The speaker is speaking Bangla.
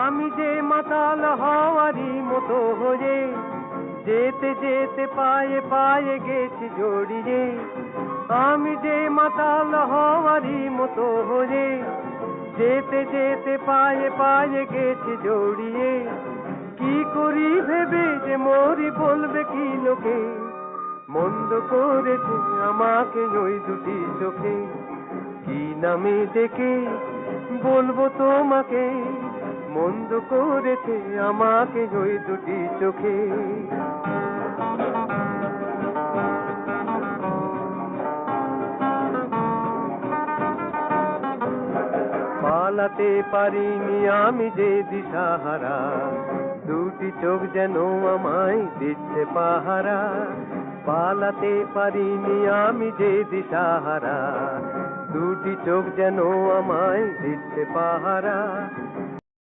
আমি যে মাতাল হওয়ারই মতো হয়ে যেতে যেতে পায়ে পায়ে গেছি জড়িয়ে। আমি যে মাতাল হওয়ারই মতো হয়ে যেতে যেতে পায়ে পায়ে গেছি জড়িয়ে। কি করি ভেবে যে মরি বলবে কি লোকে, মন্দ করেছে আমাকে ওই দুটি চোখে। কি নামে ডেকে বলবো তোমাকে, মন্দ করেছে আমাকে ওই দুটি চোখে। পালাতে পারিনি আমি যে দিশাহারা, দুটি চোখ যেন আমায় দিচ্ছে পাহারা। পালাতে পারিনি আমি যে দিশাহারা, দুটি চোখ যেন আমায় দিচ্ছে পাহারা।